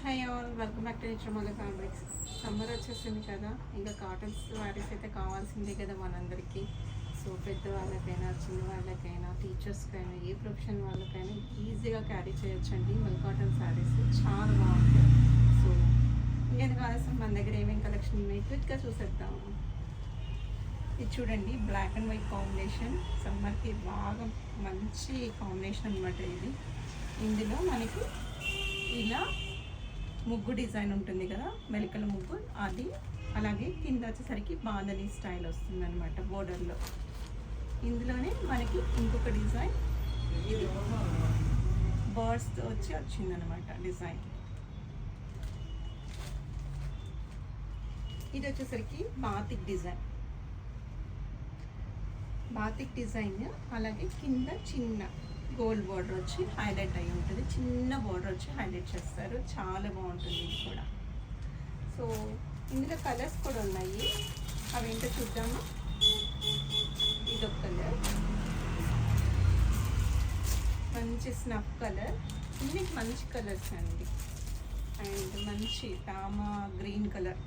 High all, welcome back to Nitramala fabrics. Summer వచ్చేసింది కదా, ఇంకా కాటన్స్ శారీస్ అయితే కావాల్సిందే కదా మనందరికీ. సో పెద్దవాళ్ళకైనా చిన్నవాళ్ళకైనా టీచర్స్కైనా ఏ ప్రొఫెషన్ వాళ్ళకైనా ఈజీగా క్యారీ చేయొచ్చండి మల్ కాటన్ శారీస్. చాలా బాగుంటాయి. సో ఇంకెందుకు ఆలస్యం, మన దగ్గర ఏమేమి కలెక్షన్ ఉన్నాయి క్విక్గా చూసేద్దాము. ఇది చూడండి, బ్లాక్ అండ్ వైట్ కాంబినేషన్. సమ్మర్కి బాగా మంచి కాంబినేషన్ అనమాట ఇది. ఇందులో మనకి ఇలా ముగ్గు డిజైన్ ఉంటుంది కదా, మెలికల ముగ్గు అది. అలాగే కింద వచ్చేసరికి బాందని స్టైల్ వస్తుంది అనమాట బోర్డర్లో. ఇందులోనే మనకి ఇంకొక డిజైన్, ఇది బర్డ్స్తో వచ్చిందనమాట డిజైన్. ఇది వచ్చేసరికి బాతిక్ డిజైన్. బాతిక్ డిజైన్ అలాగే కింద చిన్న గోల్డ్ బార్డర్ వచ్చి హైలైట్ అయి ఉంటుంది. చిన్న బార్డర్ వచ్చి హైలైట్ చేస్తారు. చాలా బాగుంటుంది ఇది కూడా. సో ఇందులో కలర్స్ కూడా ఉన్నాయి, అవి ఏంటో చూద్దాము. ఇదొక కలర్, మంచి స్నఫ్ కలర్. ఇన్ని మంచి కలర్స్ అండి. అండ్ మంచి టామా green colour,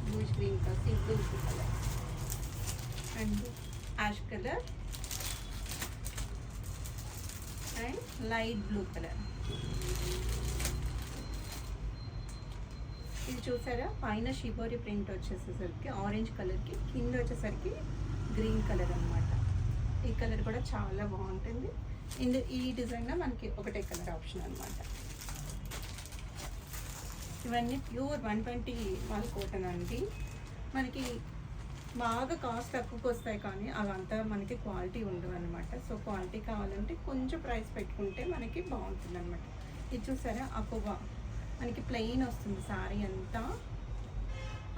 bluish green colour, sea blue colour, and ash colour and light blue colour. ఇది చూసారా, పైన షిబోరి ప్రింట్ వచ్చేసేసరికి ఆరెంజ్ కలర్కి, కింద వచ్చేసరికి గ్రీన్ కలర్ అనమాట. ఈ కలర్ కూడా చాలా బాగుంటుంది. ఈ డిజైన్లో మనకి ఒకటే కలర్ ఆప్షన్ అనమాట. ఇవన్నీ ప్యూర్ 120 మల్ కాటన్ అండి. మనకి బాగా కాస్ట్ తక్కువకి వస్తాయి, కానీ అవంతా మనకి క్వాలిటీ ఉండవు అనమాట. సో క్వాలిటీ కావాలంటే కొంచెం ప్రైస్ పెట్టుకుంటే మనకి బాగుంటుంది అనమాట. ఇది చూసారా, అకోవా మనకి ప్లెయిన్ వస్తుంది శారీ అంతా.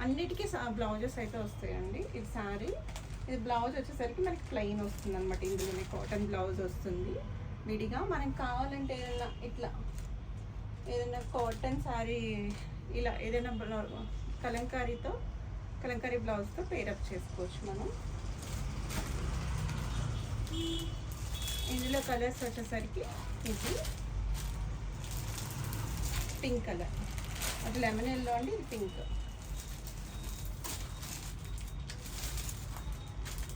అన్నిటికీ బ్లౌజెస్ అయితే వస్తాయండి. ఇది శారీ, ఇది బ్లౌజ్ వచ్చేసరికి మనకి ప్లెయిన్ వస్తుంది అనమాట. ఇందులోనే కాటన్ బ్లౌజ్ వస్తుంది విడిగా. మనకి కావాలంటే ఏదైనా ఇట్లా ఏదైనా కాటన్ శారీ ఇలా ఏదైనా కలంకారీ బ్లౌజ్తో పేరప్ చేసుకోవచ్చు మనం. ఇందులో కలర్స్ వచ్చేసరికి ఇది పింక్ కలర్, అది లెమన్ ఎల్లో అండి, ఇది పింక్.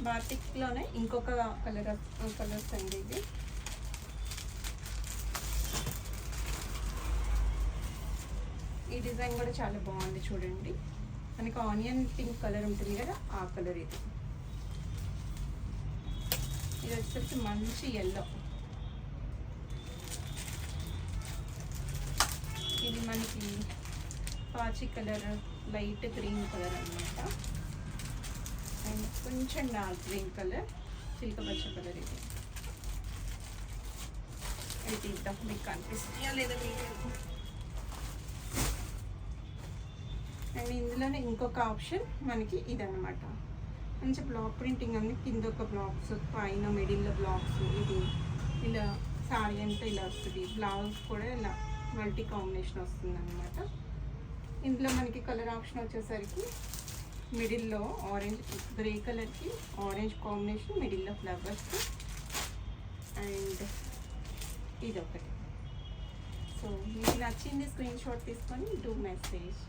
బాటిక్లోనే ఇంకొక కలర్స్ అండి ఇది. ఈ డిజైన్ కూడా చాలా బాగుంది చూడండి. మనకి ఆనియన్ పింక్ కలర్ ఉంటుంది కదా, ఆ కలర్ ఇది. ఇది వచ్చేసరికి మంచి ఎల్లో. ఇది మనకి పాచి కలర్, లైట్ గ్రీన్ కలర్ అనమాట. అండ్ కొంచెం డార్క్ గ్రీన్ కలర్, చిలక పచ్చ కలర్ ఇది. ఇది తీద్దాం, మీకు కనిపిస్తుందా లేదా మీకు. అండ్ ఇందులోనే ఇంకొక ఆప్షన్ మనకి ఇదనమాట. మంచి బ్లాక్ ప్రింటింగ్ అన్ని, కింద ఒక బ్లాక్స్, పైన మిడిల్లో బ్లాక్స్. ఇది ఇలా శారీ అంతా ఇలా వస్తుంది. బ్లౌజ్ కూడా ఇలా మల్టీ కాంబినేషన్ వస్తుంది అనమాట. ఇందులో మనకి కలర్ ఆప్షన్ వచ్చేసరికి మిడిల్లో ఆరెంజ్, గ్రే కలర్కి ఆరెంజ్ కాంబినేషన్, మిడిల్లో ఫ్లవర్స్. అండ్ ఇదొకటి. సో మీకు నచ్చింది స్క్రీన్ షాట్ తీసుకొని డూ మెసేజ్.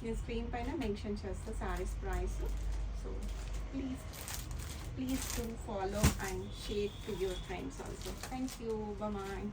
నేను స్క్రీన్ పైన మెన్షన్ చేస్తా saris price. So please to follow and share to your friends also. Thank you, bye.